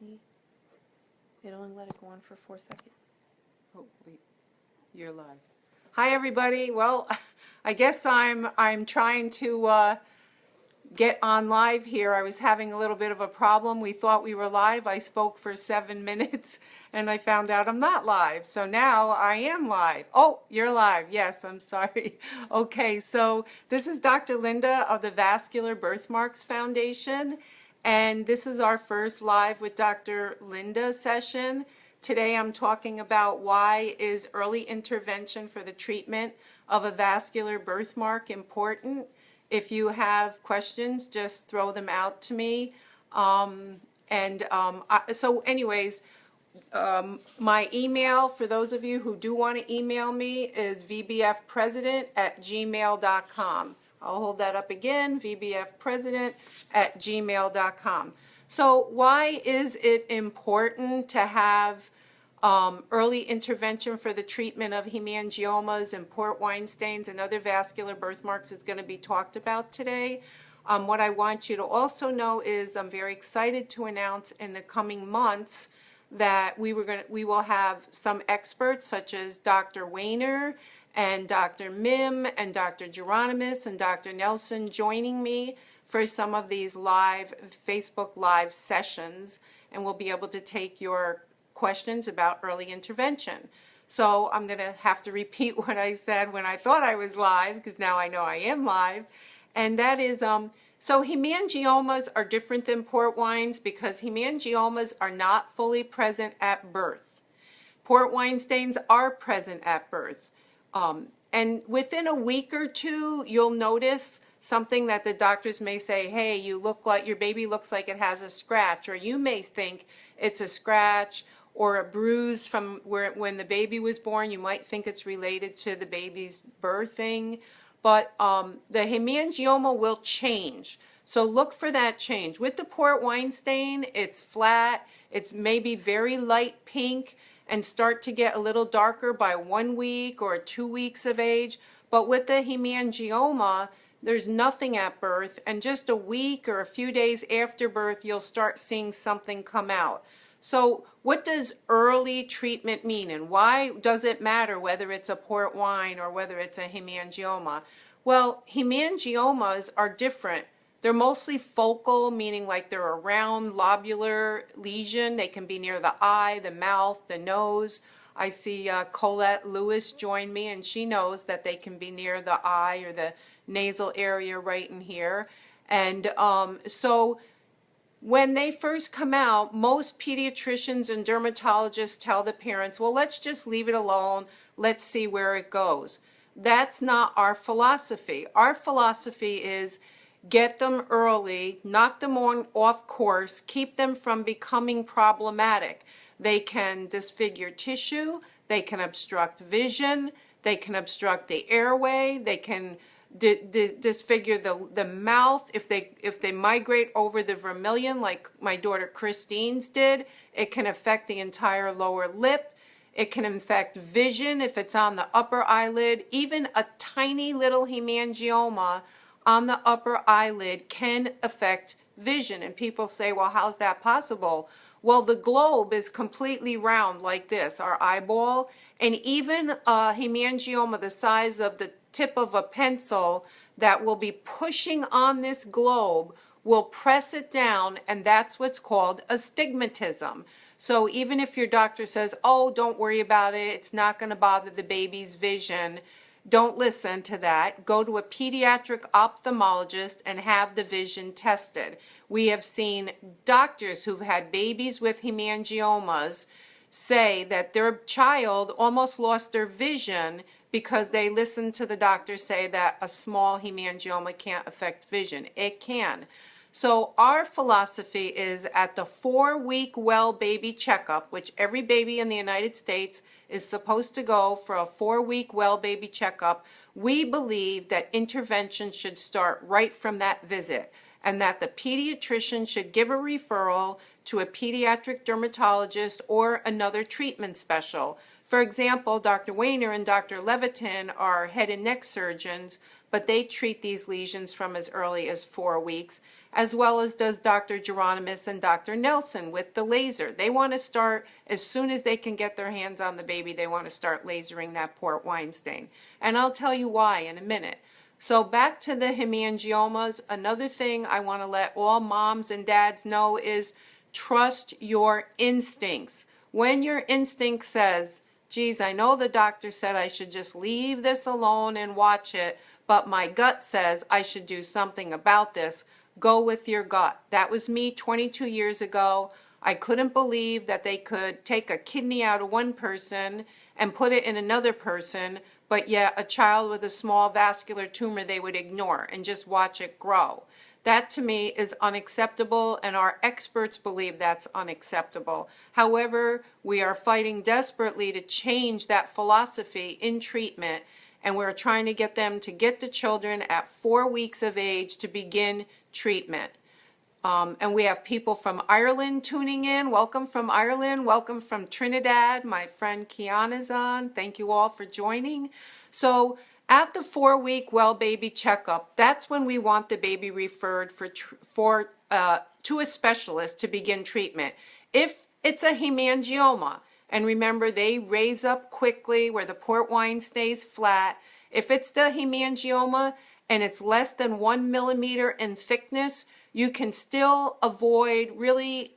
See? It only let it go on for 4 seconds. Oh, wait. You're live. Hi, everybody. Well, I guess I'm trying to get on live here. I was having a little bit of a problem. We thought we were live. I spoke for 7 minutes, and I found out I'm not live. So now I am live. Oh, you're live. Yes, I'm sorry. Okay, so this is Dr. Linda of the Vascular Birthmarks Foundation, and this is our first live with Dr. Linda session. Today I'm talking about why is early intervention for the treatment of a vascular birthmark important. If you have questions, just throw them out to me. So anyways, my email, for those of you who do want to email me, is vbfpresident@gmail.com. I'll hold that up again, vbfpresident@gmail.com. So why is it important to have early intervention for the treatment of hemangiomas and port wine stains and other vascular birthmarks is going to be talked about today. What I want you to also know is I'm very excited to announce in the coming months that we will have some experts such as Dr. Weiner and Dr. Mim and Dr. Geronimus and Dr. Nelson joining me for some of these live Facebook Live sessions, and we'll be able to take your questions about early intervention. So I'm going to have to repeat what I said when I thought I was live, because now I know I am live, and that is so hemangiomas are different than port wines because hemangiomas are not fully present at birth. Port wine stains are present at birth. And within a week or two, you'll notice something that the doctors may say, hey, you look like your baby looks like it has a scratch, or you may think it's a scratch or a bruise from when the baby was born. You might think it's related to the baby's birthing, but the hemangioma will change. So look for that change. With the port wine stain, it's flat, it's maybe very light pink, and start to get a little darker by 1 week or 2 weeks of age. But with the hemangioma, there's nothing at birth, and just a week or a few days after birth, you'll start seeing something come out. So what does early treatment mean, and why does it matter whether it's a port wine or whether it's a hemangioma? Well, hemangiomas are different. They're mostly focal, meaning like they're a round lobular lesion. They can be near the eye, the mouth, the nose. I see Colette Lewis join me, and she knows that they can be near the eye or the nasal area right in here. And so when they first come out, most pediatricians and dermatologists tell the parents, well, let's just leave it alone. Let's see where it goes. That's not our philosophy. Our philosophy is get them early, knock them off course, keep them from becoming problematic. They can disfigure tissue, they can obstruct vision, they can obstruct the airway, they can disfigure the mouth. If they migrate over the vermilion like my daughter Christine's did, it can affect the entire lower lip. It can affect vision if it's on the upper eyelid. Even a tiny little hemangioma on the upper eyelid can affect vision. And people say, well, how's that possible? Well, the globe is completely round like this, our eyeball, and even a hemangioma the size of the tip of a pencil that will be pushing on this globe will press it down, and that's what's called astigmatism. So even if your doctor says, oh, don't worry about it, it's not going to bother the baby's vision, don't listen to that. Go to a pediatric ophthalmologist and have the vision tested. We have seen doctors who've had babies with hemangiomas say that their child almost lost their vision because they listened to the doctor say that a small hemangioma can't affect vision. It can. So our philosophy is at the 4-week well baby checkup, which every baby in the United States is supposed to go for a 4-week well baby checkup, we believe that intervention should start right from that visit, and that the pediatrician should give a referral to a pediatric dermatologist or another treatment special. For example, Dr. Weiner and Dr. Levitin are head and neck surgeons, but they treat these lesions from as early as 4 weeks. as well as does Dr. Geronimus and Dr. Nelson with the laser. They want to start as soon as they can get their hands on the baby, they want to start lasering that port wine stain. And I'll tell you why in a minute. So back to the hemangiomas, another thing I want to let all moms and dads know is trust your instincts. When your instinct says, geez, I know the doctor said I should just leave this alone and watch it, but my gut says I should do something about this, go with your gut. That was me 22 years ago. I couldn't believe that they could take a kidney out of one person and put it in another person, but yet a child with a small vascular tumor they would ignore and just watch it grow. That to me is unacceptable, and our experts believe that's unacceptable. However, we are fighting desperately to change that philosophy in treatment, and we're trying to get them to get the children at 4 weeks of age to begin treatment. And we have people from Ireland tuning in. Welcome from Ireland. Welcome from Trinidad. My friend Kiana's on. Thank you all for joining. So at the 4-week well baby checkup, that's when we want the baby referred to a specialist to begin treatment. If it's a hemangioma, and remember they raise up quickly where the port wine stays flat. If it's the hemangioma and it's less than 1 millimeter in thickness, you can still avoid really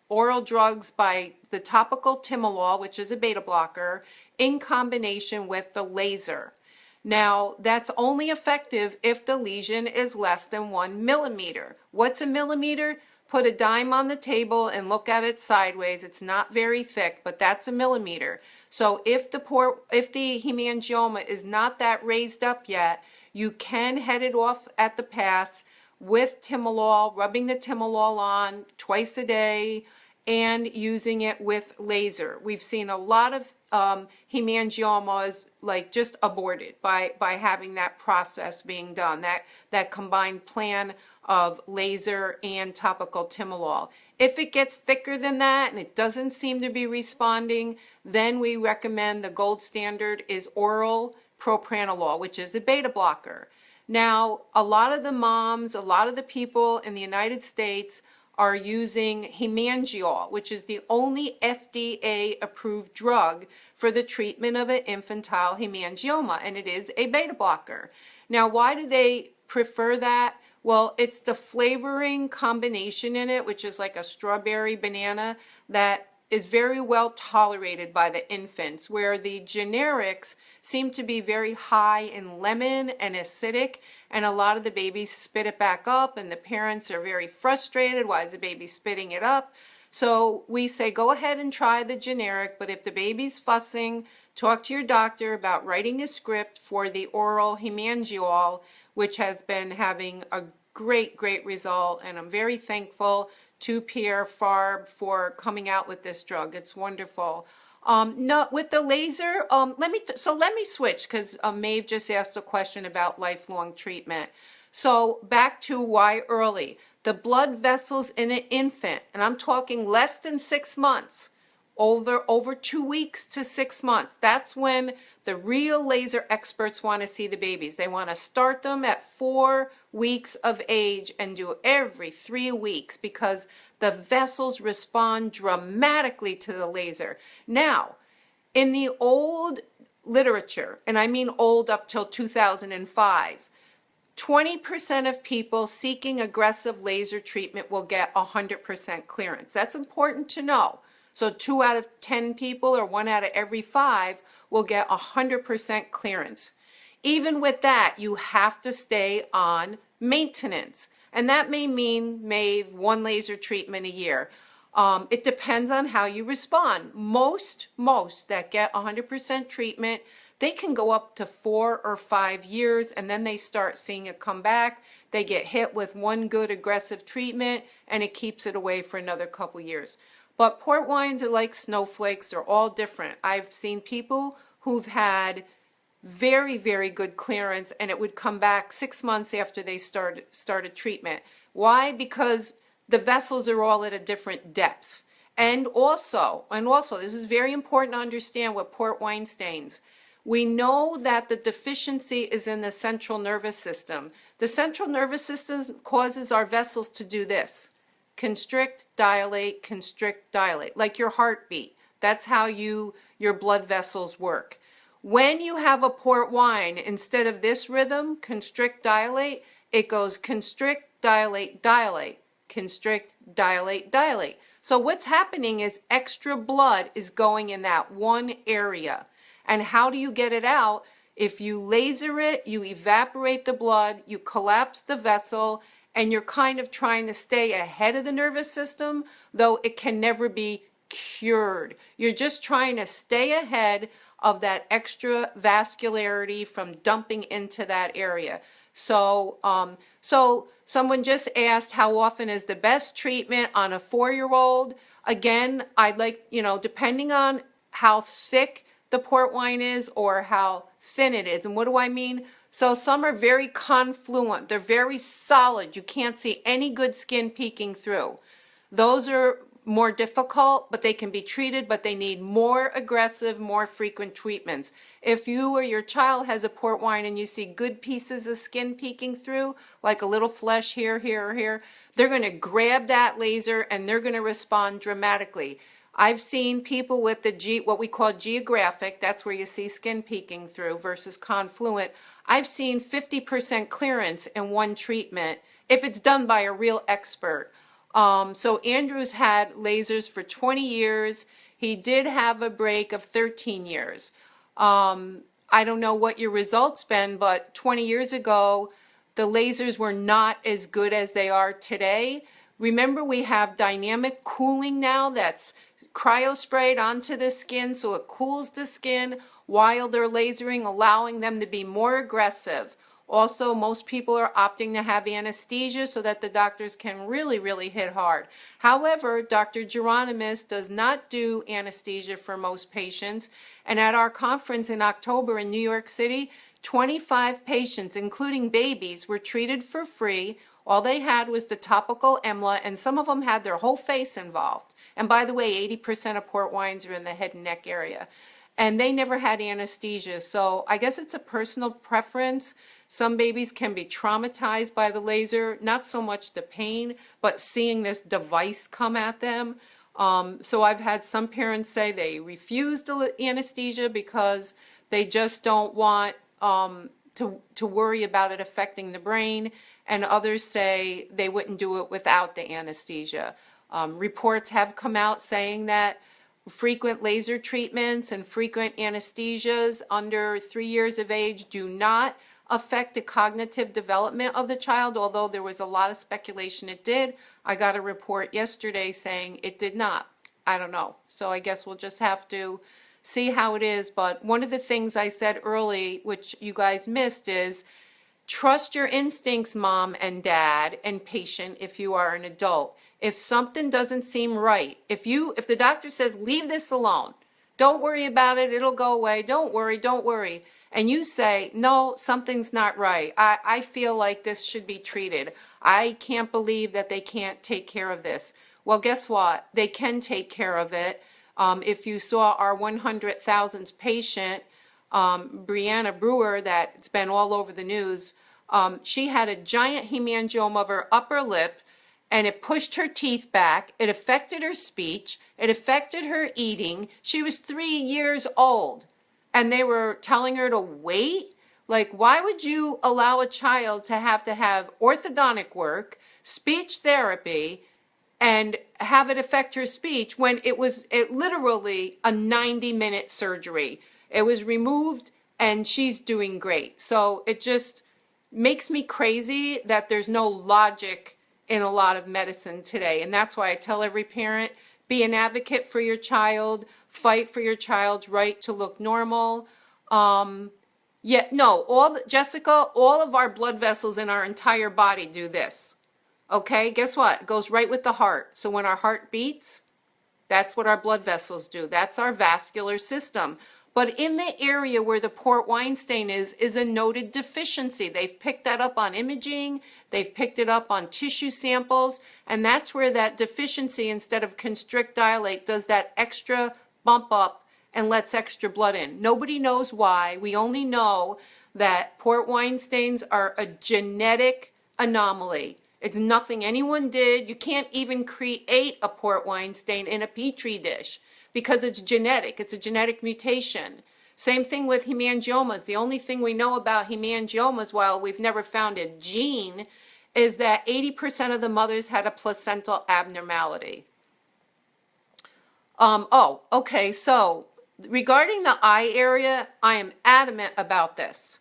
oral drugs by the topical timolol, which is a beta blocker, in combination with the laser. Now, that's only effective if the lesion is less than 1 millimeter. What's a millimeter? Put a dime on the table and look at it sideways. It's not very thick, but that's a millimeter. So if the hemangioma is not that raised up yet, you can head it off at the pass with timolol, rubbing the timolol on twice a day, and using it with laser. We've seen a lot of hemangiomas like just aborted by having that process being done, that combined plan of laser and topical timolol. If it gets thicker than that and it doesn't seem to be responding, then we recommend the gold standard is oral propranolol, which is a beta blocker. Now, a lot of the moms, a lot of the people in the United States are using Hemangiol, which is the only FDA-approved drug for the treatment of an infantile hemangioma, and it is a beta blocker. Now, why do they prefer that? Well, it's the flavoring combination in it, which is like a strawberry banana, that is very well tolerated by the infants, where the generics seem to be very high in lemon and acidic, and a lot of the babies spit it back up, and the parents are very frustrated. Why is the baby spitting it up? So we say go ahead and try the generic, but if the baby's fussing, talk to your doctor about writing a script for the oral Hemangiol, which has been having a great result, and I'm very thankful to Pierre Fabre for coming out with this drug. It's wonderful. No, with the laser, let me switch, because Maeve just asked a question about lifelong treatment. So back to why early. The blood vessels in an infant, and I'm talking less than 6 months, over 2 weeks to 6 months. That's when the real laser experts want to see the babies. They want to start them at 4 weeks of age and do every 3 weeks, because the vessels respond dramatically to the laser. Now, in the old literature, and I mean old up till 2005, 20% of people seeking aggressive laser treatment will get 100% clearance. That's important to know. So 2 out of 10 people, or 1 out of every 5, will get 100% clearance. Even with that, you have to stay on maintenance. And that may mean maybe 1 laser treatment a year. It depends on how you respond. Most that get 100% treatment, they can go up to 4 or 5 years, and then they start seeing it come back. They get hit with 1 good aggressive treatment, and it keeps it away for another couple years. But port wines are like snowflakes. They're all different. I've seen people who've had very good clearance, and it would come back 6 months after they started treatment. Why? Because the vessels are all at a different depth. And also, this is very important to understand with port wine stains. We know that the deficiency is in the central nervous system. The central nervous system causes our vessels to do this: constrict, dilate, like your heartbeat. That's how your blood vessels work. When you have a port wine, instead of this rhythm, constrict, dilate, it goes constrict, dilate, constrict, dilate. So what's happening is extra blood is going in that one area. And how do you get it out? If you laser it, you evaporate the blood, you collapse the vessel, and you're kind of trying to stay ahead of the nervous system, though it can never be cured. You're just trying to stay ahead of that extra vascularity from dumping into that area. So someone just asked, how often is the best treatment on a 4-year-old? Again, I'd like, depending on how thick the port wine is or how thin it is. And what do I mean? So some are very confluent. They're very solid. You can't see any good skin peeking through. Those are more difficult, but they can be treated, but they need more aggressive, more frequent treatments. If you or your child has a port wine and you see good pieces of skin peeking through, like a little flesh here, here, or here, they're going to grab that laser and they're going to respond dramatically. I've seen people with what we call geographic, that's where you see skin peeking through, versus confluent. I've seen 50% clearance in one treatment if it's done by a real expert. So Andrew's had lasers for 20 years. He did have a break of 13 years. I don't know what your results been, but 20 years ago, the lasers were not as good as they are today. Remember, we have dynamic cooling now that's cryosprayed onto the skin, so it cools the skin while they're lasering, allowing them to be more aggressive. Also, most people are opting to have anesthesia so that the doctors can really, really hit hard. However, Dr. Geronimus does not do anesthesia for most patients. And at our conference in October in New York City, 25 patients, including babies, were treated for free. All they had was the topical EMLA, and some of them had their whole face involved. And by the way, 80% of port wines are in the head and neck area. And they never had anesthesia. So I guess it's a personal preference. Some babies can be traumatized by the laser, not so much the pain, but seeing this device come at them. So I've had some parents say they refuse the anesthesia because they just don't want to worry about it affecting the brain, and others say they wouldn't do it without the anesthesia. Reports have come out saying that frequent laser treatments and frequent anesthesias under 3 years of age do not affect the cognitive development of the child, although there was a lot of speculation it did. I got a report yesterday saying it did not. I don't know. So I guess we'll just have to see how it is. But one of the things I said early, which you guys missed, is trust your instincts, mom and dad and patient, if you are an adult. If something doesn't seem right, if the doctor says, leave this alone, don't worry about it, it'll go away, don't worry, and you say, no, something's not right, I feel like this should be treated, I can't believe that they can't take care of this. Well, guess what? They can take care of it. If you saw our 100,000th patient, Brianna Brewer, that's been all over the news, she had a giant hemangioma of her upper lip, and it pushed her teeth back. It affected her speech. It affected her eating. She was 3 years old, and they were telling her to wait. Like, why would you allow a child to have orthodontic work, speech therapy, and have it affect her speech when it literally a 90-minute surgery? It was removed, and she's doing great. So it just makes me crazy that there's no logic in a lot of medicine today. And that's why I tell every parent, be an advocate for your child, fight for your child's right to look normal. Jessica, all of our blood vessels in our entire body do this. Okay, guess what? It goes right with the heart. So when our heart beats, that's what our blood vessels do. That's our vascular system. But in the area where the port wine stain is a noted deficiency. They've picked that up on imaging. They've picked it up on tissue samples. And that's where that deficiency, instead of constrict, dilate, does that extra bump up and lets extra blood in. Nobody knows why. We only know that port wine stains are a genetic anomaly. It's nothing anyone did. You can't even create a port wine stain in a petri dish because it's genetic. It's a genetic mutation. Same thing with hemangiomas. The only thing we know about hemangiomas, while we've never found a gene, is that 80% of the mothers had a placental abnormality. Okay, so regarding the eye area, I am adamant about this.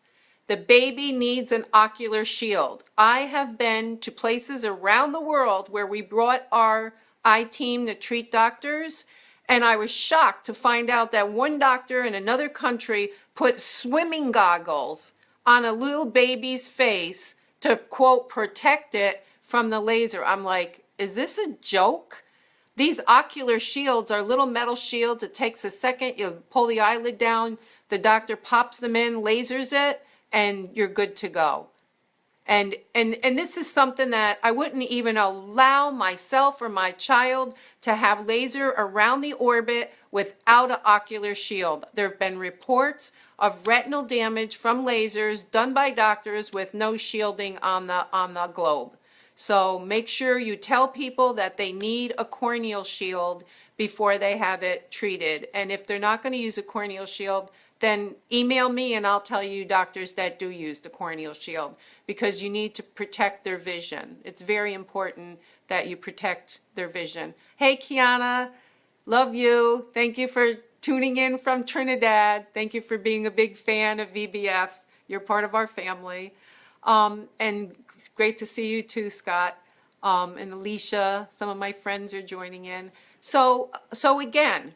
The baby needs an ocular shield. I have been to places around the world where we brought our eye team to treat doctors, and I was shocked to find out that one doctor in another country put swimming goggles on a little baby's face to, quote, protect it from the laser. I'm like, is this a joke? These ocular shields are little metal shields. It takes a second. You pull the eyelid down. The doctor pops them in, lasers it, and you're good to go. And this is something that I wouldn't even allow myself or my child to have laser around the orbit without an ocular shield. There have been reports of retinal damage from lasers done by doctors with no shielding on the globe. So make sure you tell people that they need a corneal shield before they have it treated. And if they're not going to use a corneal shield, then email me and I'll tell you doctors that do use the corneal shield, because you need to protect their vision. It's very important that you protect their vision. Hey, Kiana, love you. Thank you for tuning in from Trinidad. Thank you for being a big fan of VBF. You're part of our family. And it's great to see you too, Scott, and Alicia. Some of my friends are joining in. So again,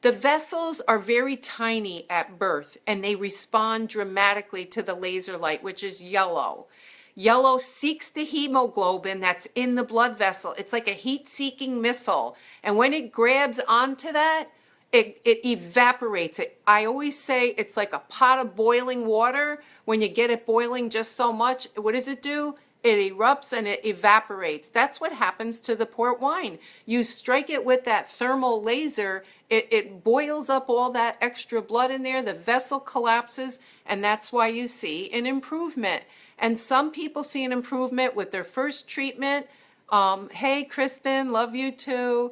the vessels are very tiny at birth, and they respond dramatically to the laser light, which is yellow. Yellow seeks the hemoglobin that's in the blood vessel. It's like a heat-seeking missile. And when it grabs onto that, it evaporates it. I always say it's like a pot of boiling water. When you get it boiling just so much, what does it do? It erupts and it evaporates. That's what happens to the port wine. You strike it with that thermal laser, it boils up all that extra blood in there, the vessel collapses, and that's why you see an improvement. And some people see an improvement with their first treatment. Hey, Kristen, love you too.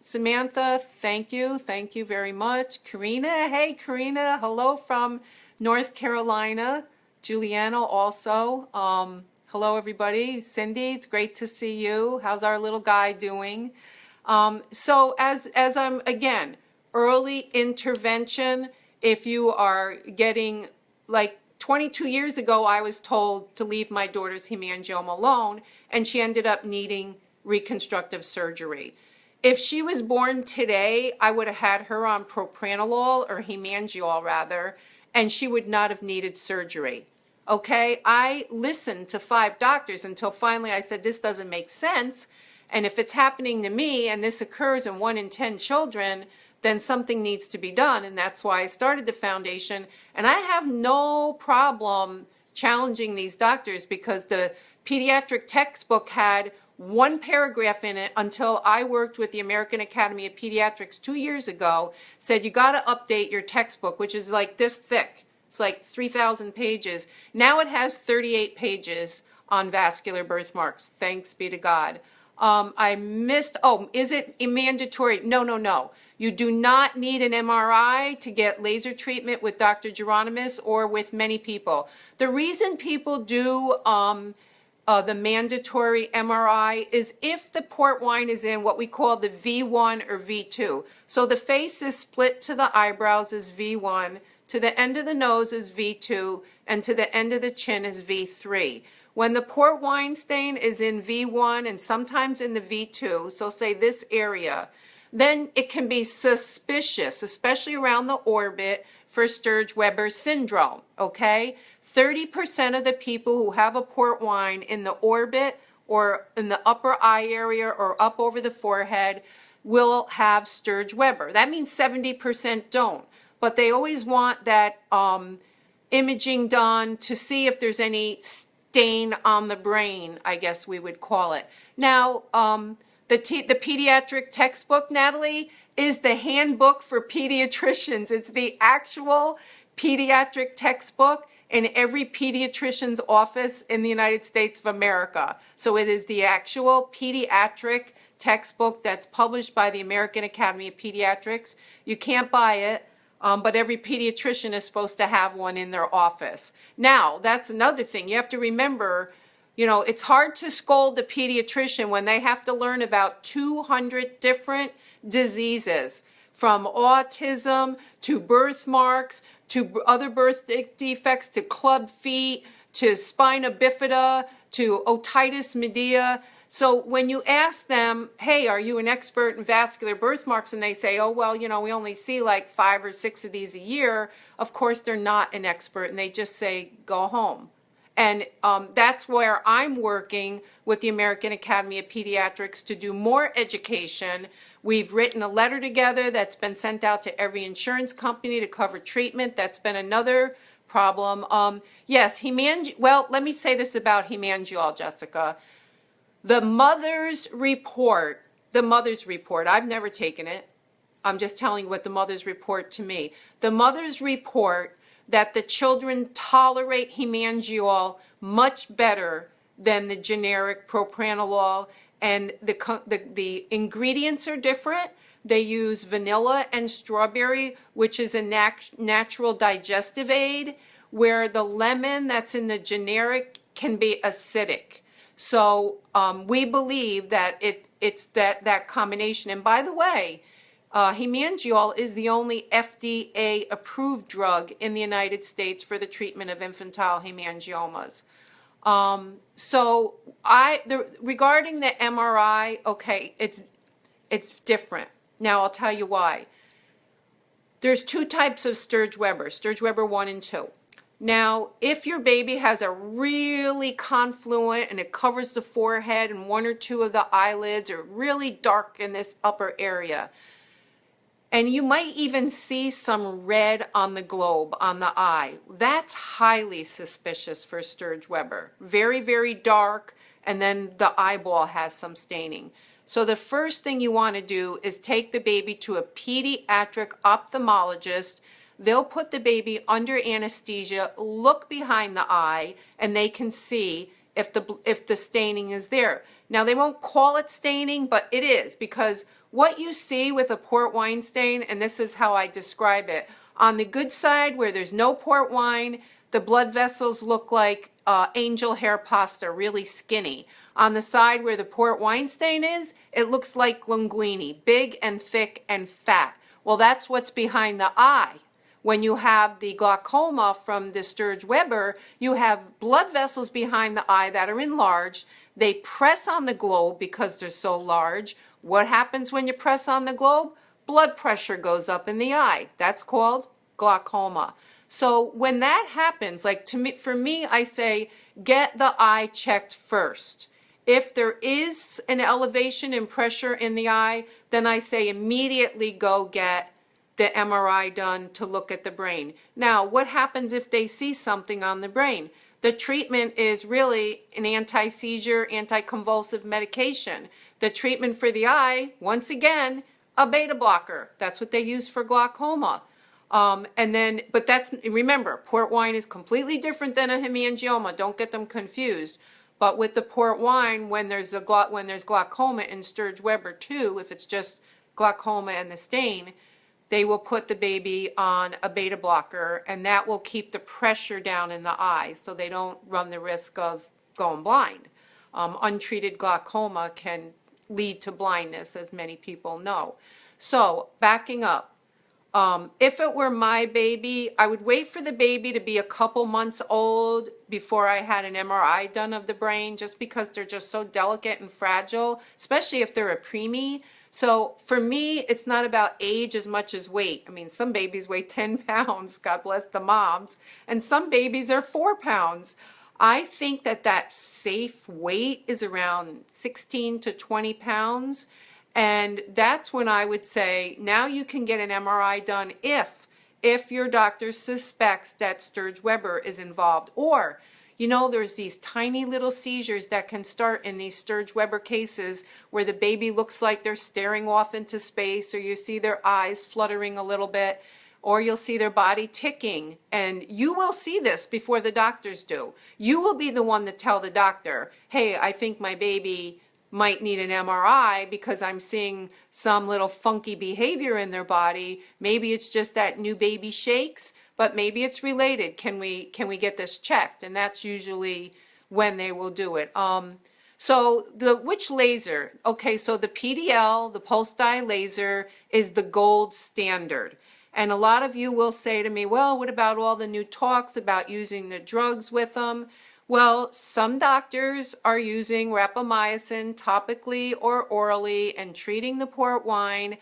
Samantha, thank you very much. Karina, hey, Karina, hello from North Carolina. Juliana also. Hello, everybody. Cindy, it's great to see you. How's our little guy doing? So as I'm, again, early intervention, if you are getting, like 22 years ago, I was told to leave my daughter's hemangioma alone, and she ended up needing reconstructive surgery. If she was born today, I would have had her on propranolol, or hemangiol rather, and she would not have needed surgery. Okay, I listened to 5 doctors until finally I said, this doesn't make sense. And if it's happening to me and this occurs in 1 in 10 children, then something needs to be done. And that's why I started the foundation. And I have no problem challenging these doctors, because the pediatric textbook had 1 paragraph in it until I worked with the American Academy of Pediatrics 2 years ago, said you got to update your textbook, which is like this thick. It's like 3,000 pages. Now it has 38 pages on vascular birthmarks. Thanks be to God. I missed, is it mandatory? No. You do not need an MRI to get laser treatment with Dr. Geronimus or with many people. The reason people do the mandatory MRI is if the port wine is in what we call the V1 or V2. So the face is split to the eyebrows is V1, to the end of the nose is V2, and to the end of the chin is V3. When the port wine stain is in V1 and sometimes in the V2, so say this area, then it can be suspicious, especially around the orbit, for Sturge-Weber syndrome, okay? 30% of the people who have a port wine in the orbit or in the upper eye area or up over the forehead will have Sturge-Weber. That means 70% don't. But they always want that imaging done to see if there's any stain on the brain, I guess we would call it. Now, the pediatric textbook, Natalie, is the handbook for pediatricians. It's the actual pediatric textbook in every pediatrician's office in the United States of America. So it is the actual pediatric textbook that's published by the American Academy of Pediatrics. You can't buy it, but every pediatrician is supposed to have one in their office. Now, that's another thing. You have to remember, you know, it's hard to scold a pediatrician when they have to learn about 200 different diseases, from autism to birthmarks to other birth defects to club feet to spina bifida to otitis media. So when you ask them, hey, are you an expert in vascular birthmarks? And they say, oh, well, you know, we only see like 5 or 6 of these a year. Of course, they're not an expert, and they just say, go home. And that's where I'm working with the American Academy of Pediatrics to do more education. We've written a letter together that's been sent out to every insurance company to cover treatment. That's been another problem. Yes, well, let me say this about hemangiol, Jessica. The mother's report, I've never taken it. I'm just telling you what the mother's report to me. The mother's report that the children tolerate hemangiol much better than the generic propranolol, and the ingredients are different. They use vanilla and strawberry, which is a natural digestive aid, where the lemon that's in the generic can be acidic. So we believe that it's that combination. And by the way, hemangiol is the only FDA-approved drug in the United States for the treatment of infantile hemangiomas. So regarding the MRI, okay, it's different. Now I'll tell you why. There's 2 types of Sturge-Weber 1 and 2. Now, if your baby has a really confluent and it covers the forehead and 1 or 2 of the eyelids are really dark in this upper area, and you might even see some red on the globe, on the eye, that's highly suspicious for Sturge-Weber. Very, very dark, and then the eyeball has some staining. So the first thing you want to do is take the baby to a pediatric ophthalmologist. They'll put the baby under anesthesia, look behind the eye, and they can see if the staining is there. Now, they won't call it staining, but it is, because what you see with a port wine stain, and this is how I describe it, on the good side where there's no port wine, the blood vessels look like angel hair pasta, really skinny. On the side where the port wine stain is, it looks like linguine, big and thick and fat. Well, that's what's behind the eye. When you have the glaucoma from the Sturge-Weber, you have blood vessels behind the eye that are enlarged. They press on the globe because they're so large. What happens when you press on the globe? Blood pressure goes up in the eye. That's called glaucoma. So when that happens, like for me, I say, get the eye checked first. If there is an elevation in pressure in the eye, then I say immediately go get the MRI done to look at the brain. Now, what happens if they see something on the brain? The treatment is really an anti-seizure, anti-convulsive medication. The treatment for the eye, once again, a beta blocker. That's what they use for glaucoma. But remember, port wine is completely different than a hemangioma. Don't get them confused. But with the port wine, when there's glaucoma in Sturge-Weber too, if it's just glaucoma and the stain, they will put the baby on a beta blocker, and that will keep the pressure down in the eye so they don't run the risk of going blind. Untreated glaucoma can lead to blindness, as many people know. So, backing up, if it were my baby, I would wait for the baby to be a couple months old before I had an MRI done of the brain, just because they're just so delicate and fragile, especially if they're a preemie. So for me, it's not about age as much as weight. I mean, some babies weigh 10 pounds, God bless the moms, and some babies are 4 pounds. I think that safe weight is around 16 to 20 pounds. And that's when I would say, now you can get an MRI done if your doctor suspects that Sturge-Weber is involved. Or You know, there's these tiny little seizures that can start in these Sturge-Weber cases where the baby looks like they're staring off into space, or you see their eyes fluttering a little bit, or you'll see their body ticking. And you will see this before the doctors do. You will be the one to tell the doctor, hey, I think my baby might need an MRI because I'm seeing some little funky behavior in their body. Maybe it's just that new baby shakes, but maybe it's related. Can we get this checked? And that's usually when they will do it. So which laser? Okay, so the PDL, the pulse dye laser, is the gold standard. And a lot of you will say to me, well, what about all the new talks about using the drugs with them? Well, some doctors are using rapamycin topically or orally and treating the port wine.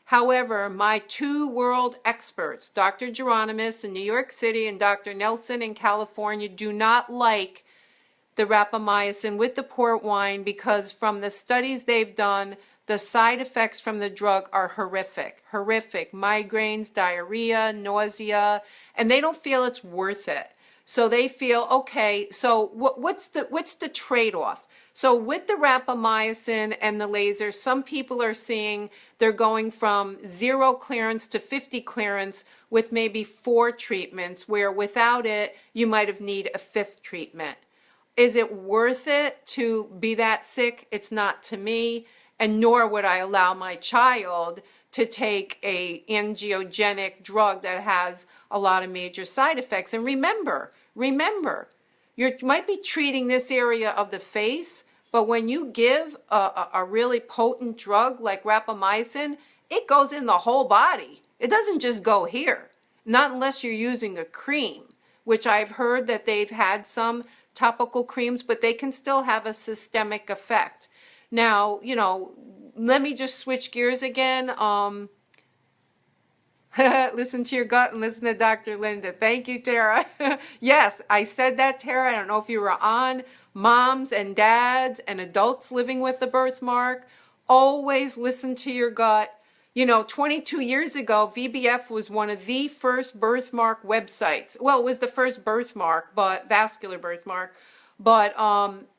However, my two world experts, Dr. Geronimus in New York City and Dr. Nelson in California, do not like the rapamycin with the port wine because from the studies they've done, the side effects from the drug are horrific, migraines, diarrhea, nausea, and they don't feel it's worth it. So they feel, okay, so what's the trade-off? So with the rapamycin and the laser, some people are seeing they're going from 0 clearance to 50 clearance with maybe 4 treatments, where without it, you might have need a 5th treatment. Is it worth it to be that sick? It's not to me. And nor would I allow my child to take a angiogenic drug that has a lot of major side effects. And remember, you might be treating this area of the face, but when you give a really potent drug like rapamycin, it goes in the whole body. It doesn't just go here, not unless you're using a cream, which I've heard that they've had some topical creams, but they can still have a systemic effect. Now, you know, let me just switch gears again. Listen to your gut and listen to Dr. Linda. Thank you, Tara. Yes, I said that, Tara. I don't know if you were on. Moms and dads and adults living with a birthmark, always listen to your gut. You know, 22 years ago, VBF was one of the first birthmark websites. Well, it was the first birthmark, but vascular birthmark. But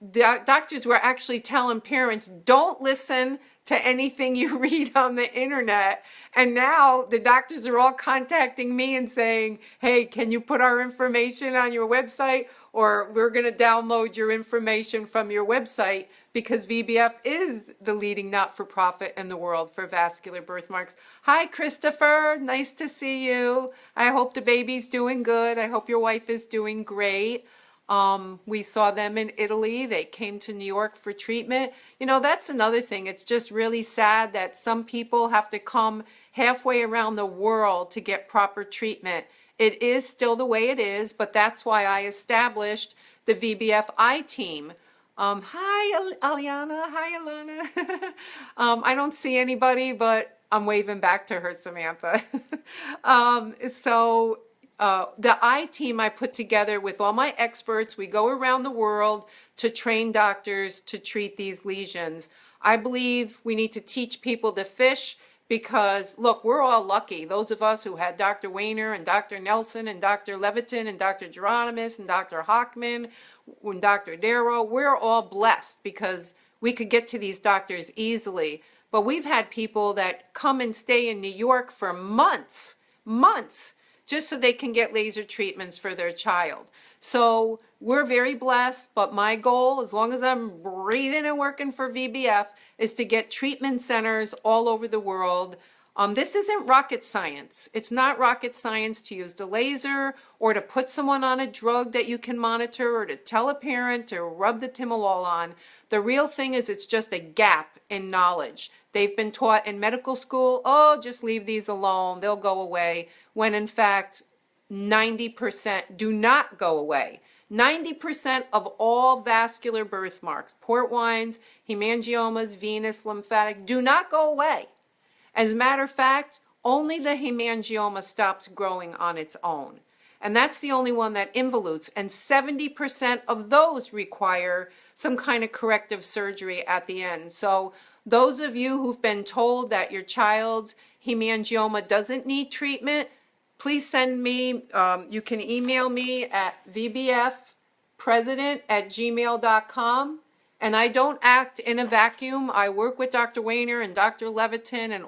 the doctors were actually telling parents, don't listen to anything you read on the internet. And now the doctors are all contacting me and saying, hey, can you put our information on your website? Or we're going to download your information from your website, because VBF is the leading not-for-profit in the world for vascular birthmarks. Hi, Christopher. Nice to see you. I hope the baby's doing good. I hope your wife is doing great. We saw them in Italy. They came to New York for treatment. You know, that's another thing. It's just really sad that some people have to come halfway around the world to get proper treatment. It is still the way it is, but that's why I established the VBF I-Team. Hi, Aliana. Hi, Alana. I don't see anybody, but I'm waving back to her, Samantha. The I-Team I put together with all my experts. We go around the world to train doctors to treat these lesions. I believe we need to teach people to fish because, look, we're all lucky. Those of us who had Dr. Weiner and Dr. Nelson and Dr. Levitin and Dr. Geronimus and Dr. Hockman and Dr. Darrow, we're all blessed because we could get to these doctors easily. But we've had people that come and stay in New York for months, just so they can get laser treatments for their child. So we're very blessed, but my goal, as long as I'm breathing and working for VBF, is to get treatment centers all over the world. This isn't rocket science. It's not rocket science to use the laser or to put someone on a drug that you can monitor or to tell a parent to rub the Timolol on. The real thing is it's just a gap in knowledge. They've been taught in medical school, oh, just leave these alone, they'll go away, when in fact 90% do not go away. 90% of all vascular birthmarks, port wines, hemangiomas, venous, lymphatic, do not go away. As a matter of fact, only the hemangioma stops growing on its own. And that's the only one that involutes. And 70% of those require some kind of corrective surgery at the end. So those of you who've been told that your child's hemangioma doesn't need treatment, please send me, you can email me at vbfprep drpresident@gmail.com. And I don't act in a vacuum. I work with Dr. Wayner and Dr. Levitin and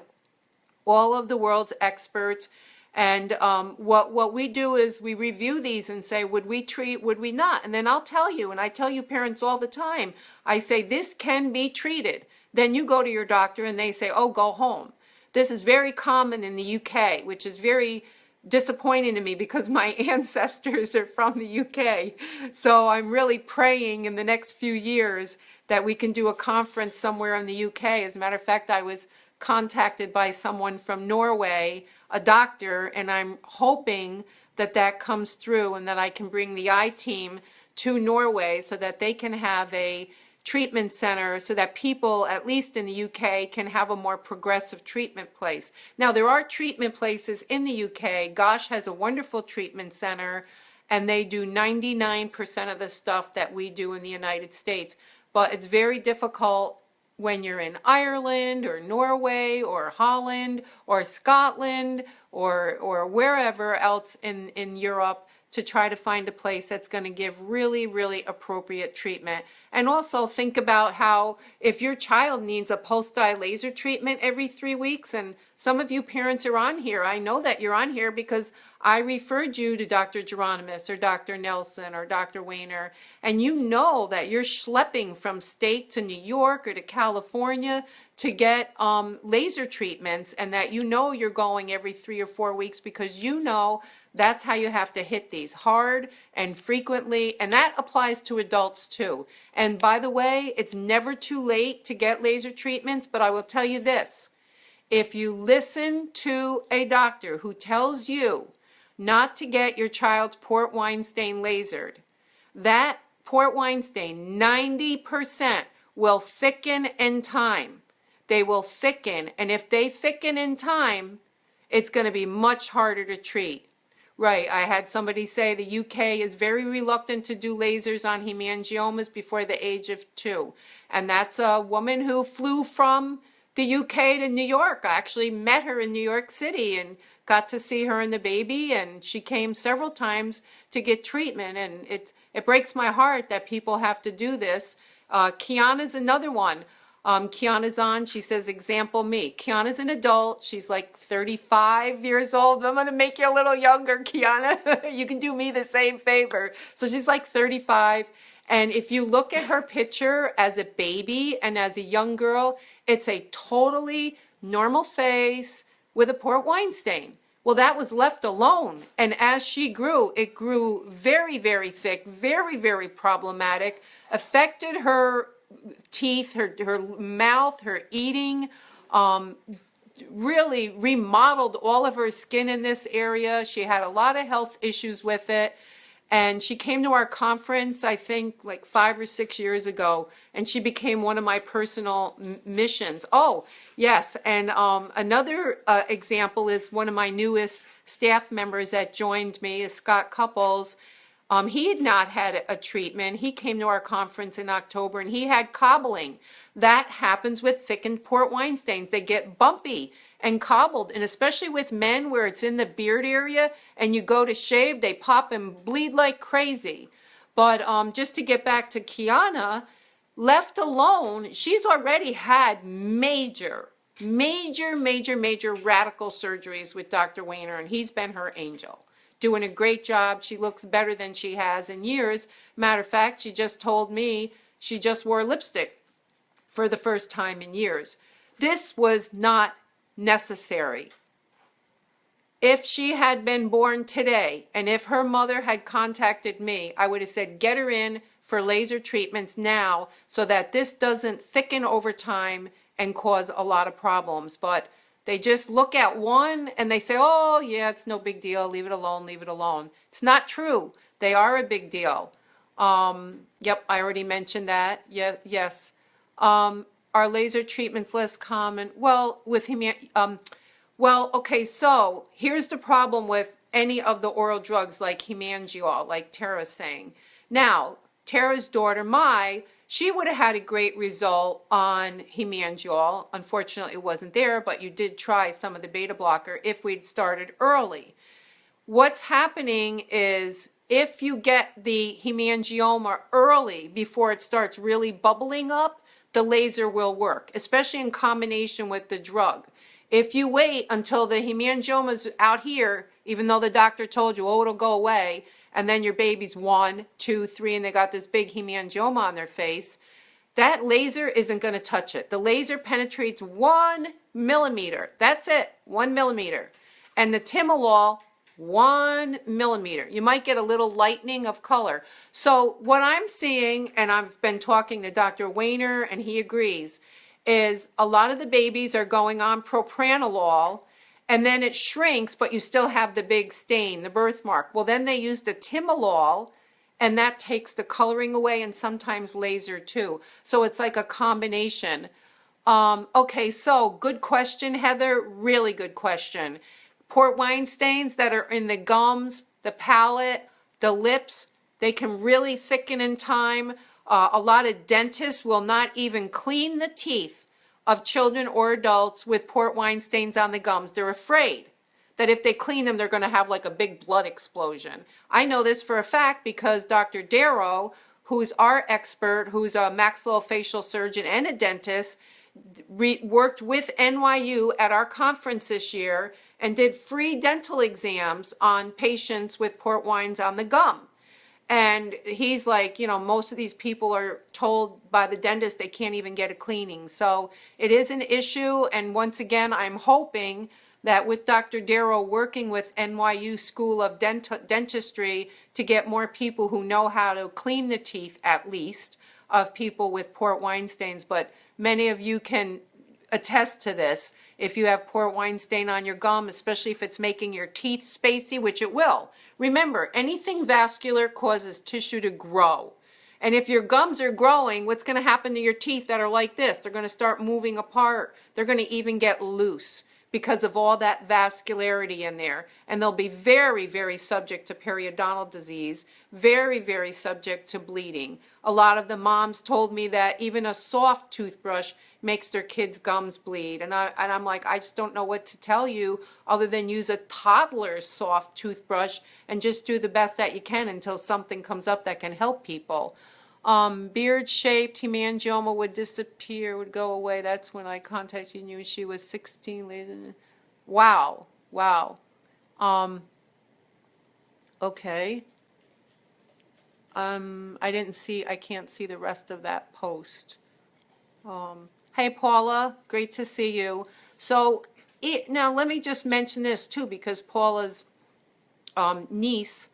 all of the world's experts. And what we do is we review these and say, would we treat, would we not? And then I'll tell you, and I tell you parents all the time, I say, this can be treated. Then you go to your doctor and they say, oh, go home. This is very common in the UK, which is very disappointing to me because my ancestors are from the UK. So I'm really praying in the next few years that we can do a conference somewhere in the UK. As a matter of fact, I was contacted by someone from Norway, a doctor, and I'm hoping that that comes through and that I can bring the I-team to Norway so that they can have a treatment center so that people, at least in the UK, can have a more progressive treatment place. Now, there are treatment places in the UK. Gosh has a wonderful treatment center, and they do 99% of the stuff that we do in the United States. But it's very difficult when you're in Ireland or Norway or Holland or Scotland or wherever else in Europe to try to find a place that's going to give really, really appropriate treatment. And also think about how if your child needs a pulse-dye laser treatment every 3 weeks, and some of you parents are on here, I know that you're on here because I referred you to Dr. Geronimus or Dr. Nelson or Dr. Wayner, and you know that you're schlepping from state to New York or to California to get laser treatments, and that you know you're going every 3 or 4 weeks because you know that's how you have to hit these hard and frequently, and that applies to adults too. And by the way, it's never too late to get laser treatments, but I will tell you this. If you listen to a doctor who tells you not to get your child's port wine stain lasered, that port wine stain, 90% will thicken in time. They will thicken, and if they thicken in time, it's going to be much harder to treat. Right, I had somebody say the UK is very reluctant to do lasers on hemangiomas before the age of 2. And that's a woman who flew from the UK to New York. I actually met her in New York City and got to see her and the baby, and she came several times to get treatment. And it breaks my heart that people have to do this. Kiana's another one. Kiana's on, she says, example me. Kiana's an adult, she's like 35 years old. I'm gonna make you a little younger, Kiana. You can do me the same favor. So she's like 35, and if you look at her picture as a baby and as a young girl, it's a totally normal face with a port wine stain. Well, that was left alone, and as she grew, it grew very, very thick, very, very problematic, affected her teeth, her mouth, her eating, really remodeled all of her skin in this area. She had a lot of health issues with it. And she came to our conference, I think, like 5 or 6 years ago, and she became one of my personal missions. Oh, yes, and another example is one of my newest staff members that joined me is Scott Couples. He had not had a treatment. He came to our conference in October, and he had cobbling. That happens with thickened port wine stains. They get bumpy and cobbled, and especially with men where it's in the beard area and you go to shave, they pop and bleed like crazy. But just to get back to Kiana, left alone, she's already had major radical surgeries with Dr. Wayner, and he's been her angel. Doing a great job. She looks better than she has in years. Matter of fact, she just told me she just wore lipstick for the first time in years. This was not necessary. If she had been born today, and if her mother had contacted me, I would have said, get her in for laser treatments now so that this doesn't thicken over time and cause a lot of problems. But they just look at one and they say, oh, yeah, it's no big deal. Leave it alone. Leave it alone. It's not true. They are a big deal. Yep, I already mentioned that. Yeah, yes. Are laser treatments less common? Well, with okay, so here's the problem with any of the oral drugs like Hemangiol, like Tara's saying. Now, Tara's daughter, Mai, she would have had a great result on Hemangiol. Unfortunately, it wasn't there, but you did try some of the beta blocker if we'd started early. What's happening is if you get the hemangioma early before it starts really bubbling up, the laser will work, especially in combination with the drug. If you wait until the hemangioma's out here, even though the doctor told you, oh, it'll go away, and then your baby's 1, 2, 3, and they got this big hemangioma on their face, that laser isn't going to touch it. The laser penetrates 1 millimeter. That's it, 1 millimeter. And the timolol, 1 millimeter. You might get a little lightening of color. So what I'm seeing, and I've been talking to Dr. Weiner, and he agrees, is a lot of the babies are going on propranolol, and then it shrinks, but you still have the big stain, the birthmark. Well, then they use the timolol, and that takes the coloring away, and sometimes laser too. So it's like a combination. Okay, so good question, Heather. Really good question. Port wine stains that are in the gums, the palate, the lips, they can really thicken in time. A lot of dentists will not even clean the teeth of children or adults with port wine stains on the gums. They're afraid that if they clean them, they're going to have like a big blood explosion. I know this for a fact because Dr. Darrow, who's our expert, who's a maxillofacial surgeon and a dentist, worked with NYU at our conference this year and did free dental exams on patients with port wines on the gum. And he's like, you know, most of these people are told by the dentist they can't even get a cleaning. So it is an issue. And once again, I'm hoping that with Dr. Darrow working with NYU School of Dentistry to get more people who know how to clean the teeth, at least, of people with port wine stains. But many of you can attest to this. If you have port wine stain on your gum, especially if it's making your teeth spacey, which it will. Remember, anything vascular causes tissue to grow. And if your gums are growing, what's going to happen to your teeth that are like this? They're going to start moving apart. They're going to even get loose because of all that vascularity in there. And they'll be very, very subject to periodontal disease, very, very subject to bleeding. A lot of the moms told me that even a soft toothbrush makes their kids' gums bleed. And I'm like, I just don't know what to tell you other than use a toddler's soft toothbrush and just do the best that you can until something comes up that can help people. Beard-shaped hemangioma would disappear, would go away. That's when I contacted you. She was 16. Wow. Wow. Okay. I can't see the rest of that post. Hey, Paula, great to see you. So now let me just mention this too, because Paula's niece,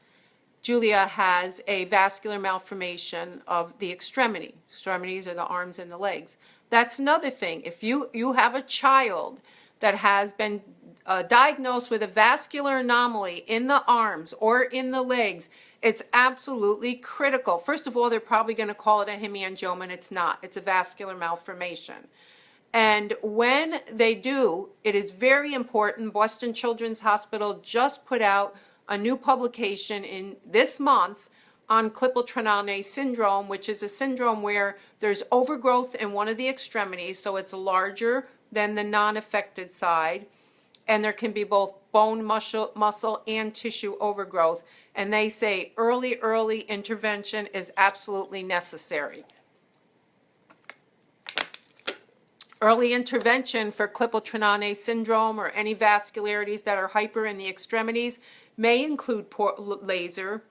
Julia, has a vascular malformation of the extremity. Extremities are the arms and the legs. That's another thing. If you have a child that has been diagnosed with a vascular anomaly in the arms or in the legs, it's absolutely critical. First of all, they're probably going to call it a hemangioma, and it's not. It's a vascular malformation. And when they do, it is very important. Boston Children's Hospital just put out a new publication in this month on Klippel-Trenaunay syndrome, which is a syndrome where there's overgrowth in one of the extremities, so it's larger than the non-affected side, and there can be both bone, muscle, and tissue overgrowth. And they say early intervention is absolutely necessary. Early intervention for Klippel-Trenaunay syndrome or any vascularities that are hyper in the extremities may include laser,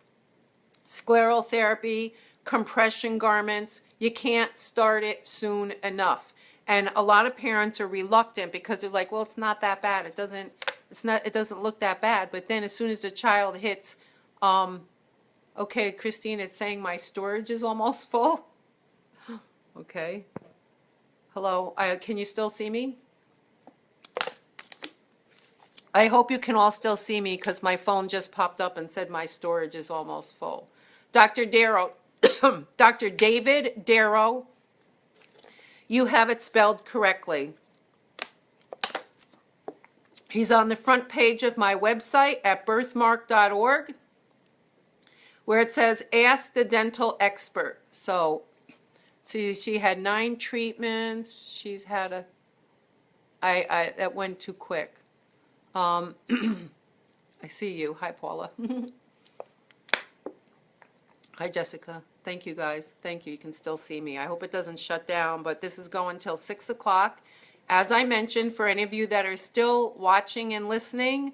sclerotherapy, compression garments. You can't start it soon enough. And a lot of parents are reluctant because they're like, well, it's not that bad. It doesn't look that bad. But then as soon as the child hits, okay, Christine, it's saying my storage is almost full. Okay. Hello, can you still see me? I hope you can all still see me because my phone just popped up and said my storage is almost full. Dr. Darrow, Dr. David Darrow, you have it spelled correctly. He's on the front page of my website at birthmark.org where it says, ask the dental expert. So, see, she had 9 treatments. She's had that went too quick. I see you. Hi, Paula. Hi, Jessica. Thank you, guys. Thank you. You can still see me. I hope it doesn't shut down, but this is going till 6 o'clock. As I mentioned, for any of you that are still watching and listening,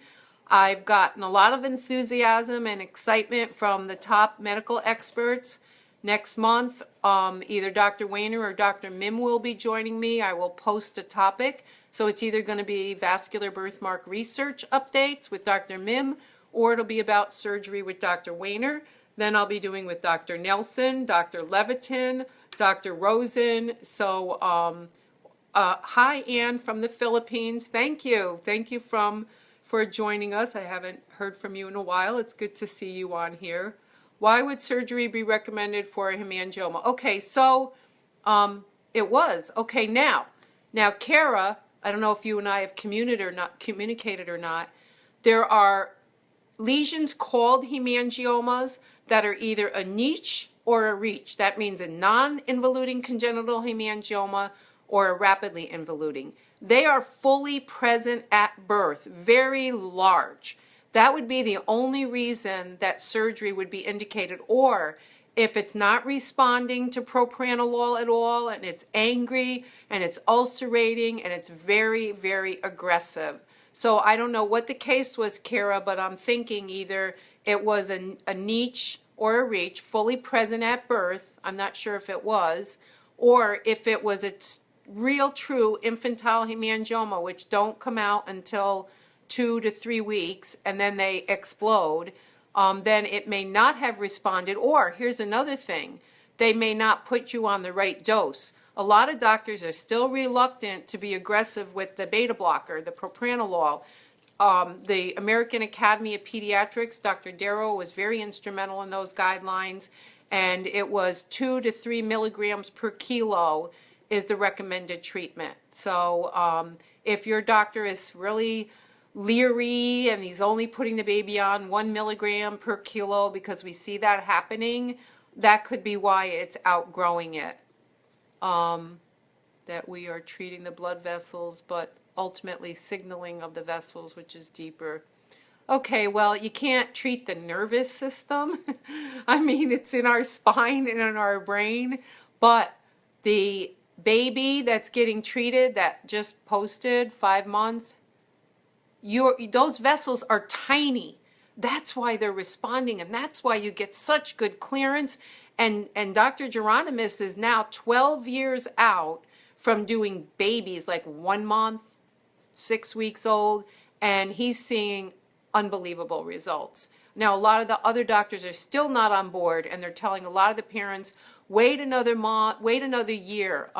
I've gotten a lot of enthusiasm and excitement from the top medical experts. Next month, either Dr. Wayner or Dr. Mim will be joining me. I will post a topic. So it's either going to be vascular birthmark research updates with Dr. Mim, or it'll be about surgery with Dr. Wayner. Then I'll be doing with Dr. Nelson, Dr. Levitin, Dr. Rosen. So hi, Anne from the Philippines. Thank you. Thank you for joining us. I haven't heard from you in a while. It's good to see you on here. Why would surgery be recommended for a hemangioma? Okay, so it was. Okay, now, Kara, I don't know if you and I have communicated or not. There are lesions called hemangiomas that are either a niche or a reach. That means a non-involuting congenital hemangioma or a rapidly involuting. They are fully present at birth, very large. That would be the only reason that surgery would be indicated, or if it's not responding to propranolol at all and it's angry and it's ulcerating and it's very, very aggressive. So I don't know what the case was, Kara, but I'm thinking either it was a niche or a reach, fully present at birth. I'm not sure if it was, or if it was a real true infantile hemangioma, which don't come out until 2 to 3 weeks and then they explode, then it may not have responded. Or here's another thing, they may not put you on the right dose. A lot of doctors are still reluctant to be aggressive with the beta blocker, the propranolol. The American Academy of Pediatrics, Dr. Darrow, was very instrumental in those guidelines, and it was 2 to 3 milligrams per kilo is the recommended treatment. So if your doctor is really leery and he's only putting the baby on 1 milligram per kilo, because we see that happening, that could be why it's outgrowing it. That we are treating the blood vessels, but ultimately signaling of the vessels, which is deeper. Okay, well, you can't treat the nervous system. I mean, it's in our spine and in our brain, but the baby that's getting treated that just posted 5 months, those vessels are tiny. That's why they're responding, and that's why you get such good clearance. And Dr. Geronimus is now 12 years out from doing babies like 1 month, 6 weeks old, and he's seeing unbelievable results. Now, a lot of the other doctors are still not on board, and they're telling a lot of the parents, wait another month, wait another year.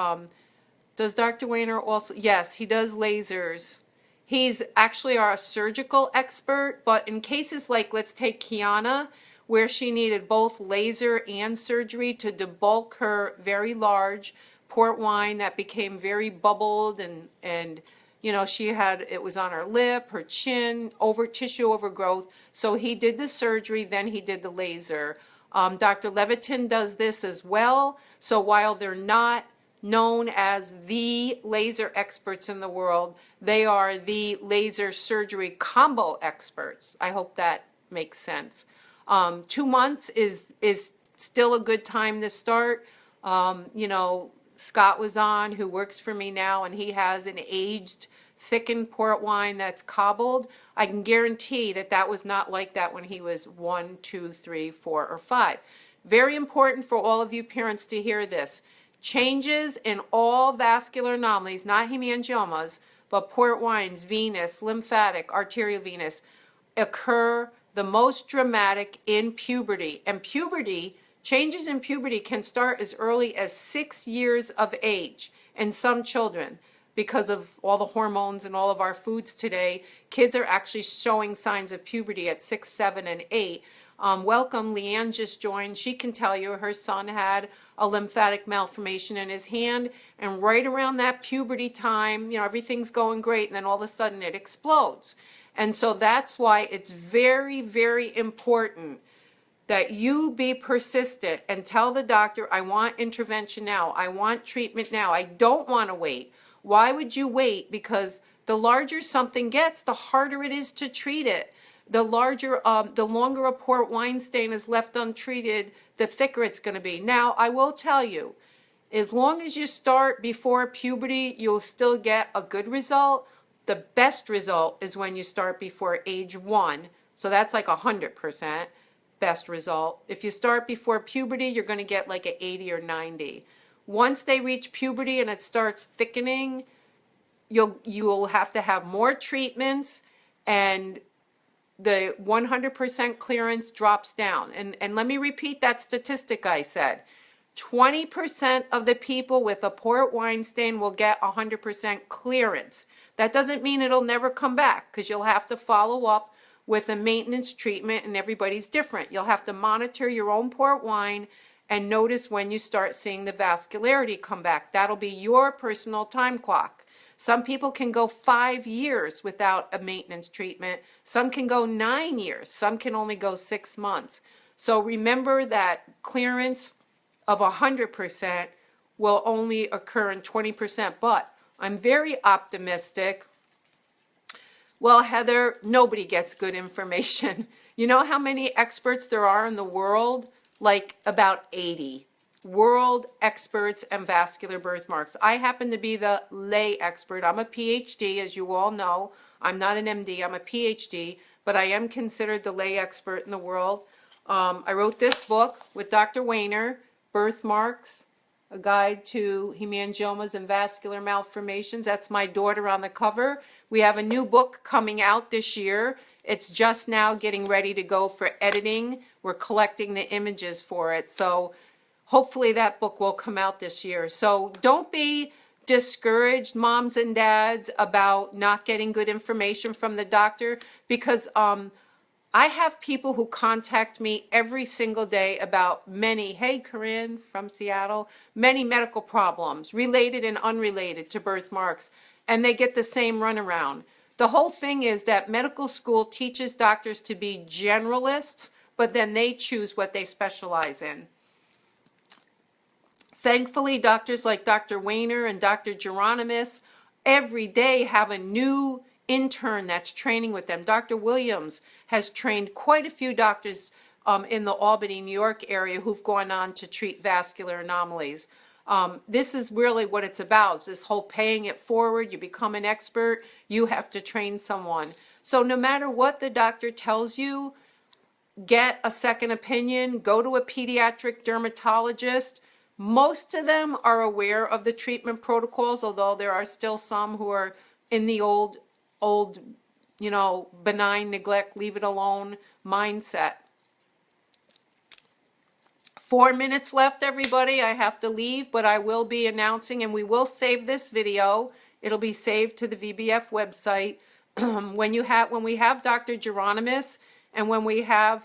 Does Dr. Wayner also? Yes, he does lasers. He's actually our surgical expert, but in cases like, let's take Kiana, where she needed both laser and surgery to debulk her very large port wine that became very bubbled, and you know, it was on her lip, her chin, tissue overgrowth. So he did the surgery, then he did the laser. Dr. Levitin does this as well. So while they're not known as the laser experts in the world, they are the laser surgery combo experts. I hope that makes sense. 2 months is still a good time to start. You know, Scott was on, who works for me now, and he has an aged, thickened port wine that's cobbled. I can guarantee that that was not like that when he was 1, 2, 3, 4, or 5. Very important for all of you parents to hear this. Changes in all vascular anomalies, not hemangiomas, but port wines, venous, lymphatic, arteriovenous, occur the most dramatic in puberty. And changes in puberty can start as early as 6 years of age in some children. Because of all the hormones and all of our foods today, kids are actually showing signs of puberty at 6, 7, and 8. Welcome, Leanne just joined. She can tell you her son had a lymphatic malformation in his hand, and right around that puberty time, you know, everything's going great, and then all of a sudden it explodes. And so that's why it's very, very important that you be persistent and tell the doctor, I want intervention now. I want treatment now. I don't want to wait. Why would you wait? Because the larger something gets, the harder it is to treat it. the longer a port wine stain is left untreated, the thicker it's going to be. Now, I will tell you, as long as you start before puberty, you'll still get a good result. The best result is when you start before age 1. So that's like 100% best result. If you start before puberty, you're going to get like an 80 or 90. Once they reach puberty and it starts thickening, you'll have to have more treatments, and the 100% clearance drops down. And let me repeat that statistic I said. 20% of the people with a port wine stain will get 100% clearance. That doesn't mean it'll never come back, because you'll have to follow up with a maintenance treatment, and everybody's different. You'll have to monitor your own port wine and notice when you start seeing the vascularity come back. That'll be your personal time clock. Some people can go 5 years without a maintenance treatment. Some can go 9 years. Some can only go 6 months. So remember that clearance of 100% will only occur in 20%. But I'm very optimistic. Well, Heather, nobody gets good information. You know how many experts there are in the world? Like about 80. World experts and vascular birthmarks. I happen to be the lay expert. I'm a PhD, as you all know. I'm not an MD, I'm a PhD, but I am considered the lay expert in the world. I wrote this book with Dr. Weiner, Birthmarks, a guide to hemangiomas and vascular malformations. That's my daughter on the cover. We have a new book coming out this year. It's just now getting ready to go for editing. We're collecting the images for it. So hopefully that book will come out this year. So don't be discouraged, moms and dads, about not getting good information from the doctor, because I have people who contact me every single day about many, hey Corinne from Seattle, many medical problems, related and unrelated to birthmarks, and they get the same runaround. The whole thing is that medical school teaches doctors to be generalists, but then they choose what they specialize in. Thankfully, doctors like Dr. Weiner and Dr. Geronimus every day have a new intern that's training with them. Dr. Williams has trained quite a few doctors in the Albany, New York area who've gone on to treat vascular anomalies. This is really what it's about, this whole paying it forward. You become an expert, you have to train someone. So no matter what the doctor tells you, get a second opinion, go to a pediatric dermatologist. Most of them are aware of the treatment protocols, although there are still some who are in the old, you know, benign neglect, leave it alone mindset. 4 minutes left, everybody. I have to leave, but I will be announcing, and we will save this video. It'll be saved to the VBF website. When we have Dr. Geronimus and when we have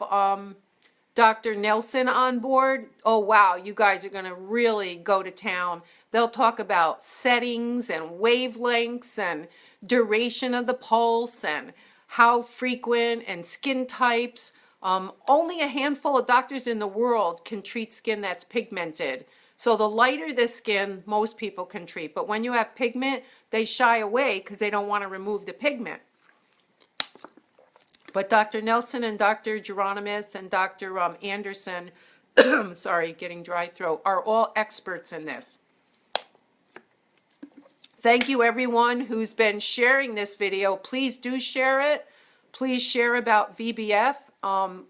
Dr. Nelson on board, oh wow, you guys are going to really go to town. They'll talk about settings and wavelengths and duration of the pulse and how frequent and skin types. Only a handful of doctors in the world can treat skin that's pigmented. So the lighter the skin, most people can treat. But when you have pigment, they shy away because they don't want to remove the pigment. But Dr. Nelson and Dr. Geronimus and Dr. Anderson, sorry, getting dry throat, are all experts in this. Thank you everyone who's been sharing this video. Please do share it. Please share about VBF.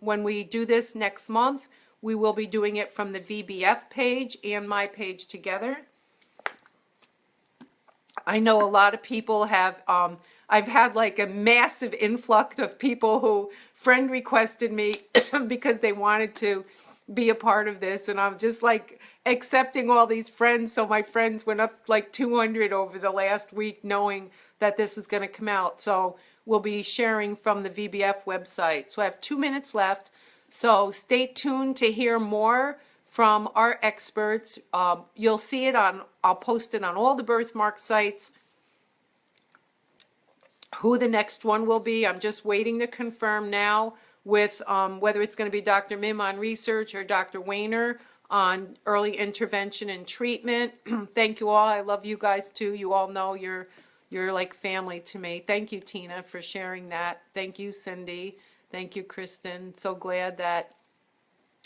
When we do this next month, we will be doing it from the VBF page and my page together. I know a lot of people have, I've had like a massive influx of people who friend requested me because they wanted to be a part of this, and I'm just like accepting all these friends. So my friends went up like 200 over the last week knowing that this was going to come out. So we'll be sharing from the VBF website. So I have 2 minutes left. So stay tuned to hear more from our experts. You'll see it on, I'll post it on all the birthmark sites. Who the next one will be, I'm just waiting to confirm now with whether it's going to be Dr. Mim on research or Dr. Weiner on early intervention and treatment. Thank you all. I love you guys too. You all know you're like family to me. Thank you, Tina, for sharing that. Thank you, Cindy. Thank you, Kristen. So glad that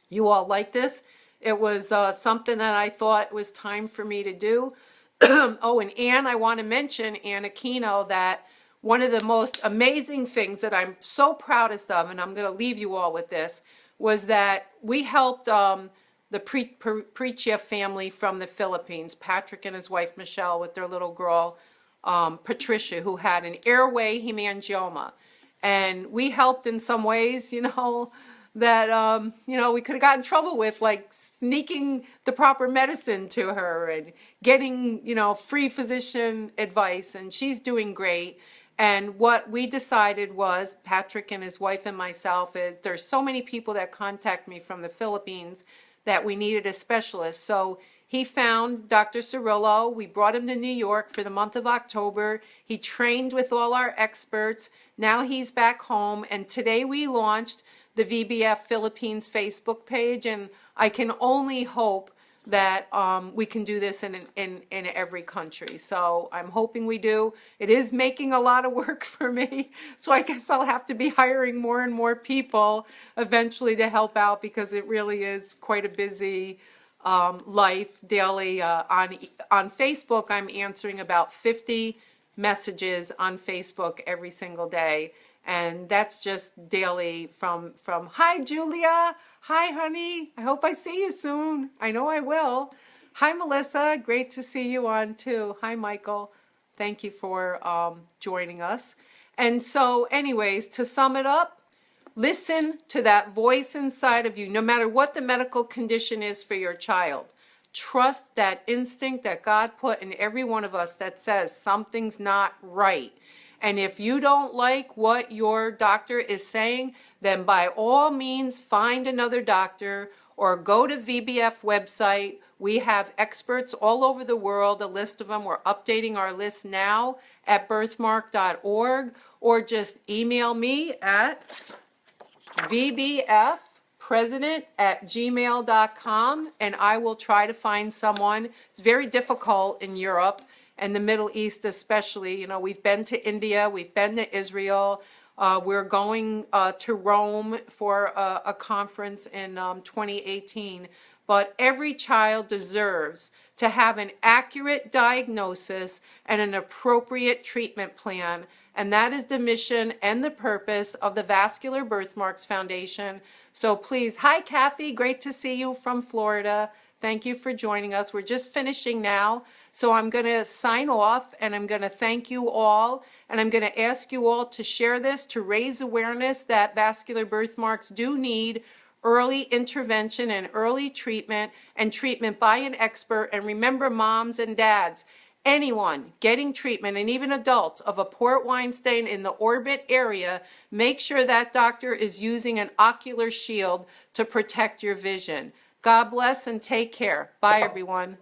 you all like this. It was something that I thought was time for me to do. Oh, and Ann, I want to mention, Ann Aquino, that one of the most amazing things that I'm so proudest of, and I'm going to leave you all with this, was that we helped the Preachia family from the Philippines, Patrick and his wife Michelle, with their little girl, Patricia, who had an airway hemangioma. And we helped in some ways, that, we could have got in trouble with, like sneaking the proper medicine to her and getting, free physician advice. And she's doing great. And what we decided was, Patrick and his wife and myself, is there's so many people that contact me from the Philippines that we needed a specialist. So he found Dr. Cirillo. We brought him to New York for the month of October. He trained with all our experts. Now he's back home. And today we launched the VBF Philippines Facebook page. And I can only hope that we can do this in every country. So I'm hoping we do. It is making a lot of work for me. So I guess I'll have to be hiring more and more people eventually to help out, because it really is quite a busy life daily. On Facebook, I'm answering about 50 messages on Facebook every single day. And that's just daily from hi, Julia. Hi, honey. I hope I see you soon. I know I will. Hi, Melissa. Great to see you on too. Hi, Michael. Thank you for joining us. And so anyways, to sum it up, listen to that voice inside of you, no matter what the medical condition is for your child. Trust that instinct that God put in every one of us that says something's not right. And if you don't like what your doctor is saying, then by all means find another doctor or go to VBF website. We have experts all over the world, a list of them. We're updating our list now at birthmark.org, or just email me at vbfpresident@gmail.com, and I will try to find someone. It's very difficult in Europe and the Middle East especially. We've been to India, we've been to Israel. We're going to Rome for a conference in 2018. But every child deserves to have an accurate diagnosis and an appropriate treatment plan. And that is the mission and the purpose of the Vascular Birthmarks Foundation. So please, hi Kathy, great to see you from Florida. Thank you for joining us. We're just finishing now. So I'm going to sign off, and I'm going to thank you all, and I'm going to ask you all to share this to raise awareness that vascular birthmarks do need early intervention and early treatment, and treatment by an expert. And remember, moms and dads, anyone getting treatment, and even adults, of a port wine stain in the orbit area, make sure that doctor is using an ocular shield to protect your vision. God bless and take care. Bye, everyone.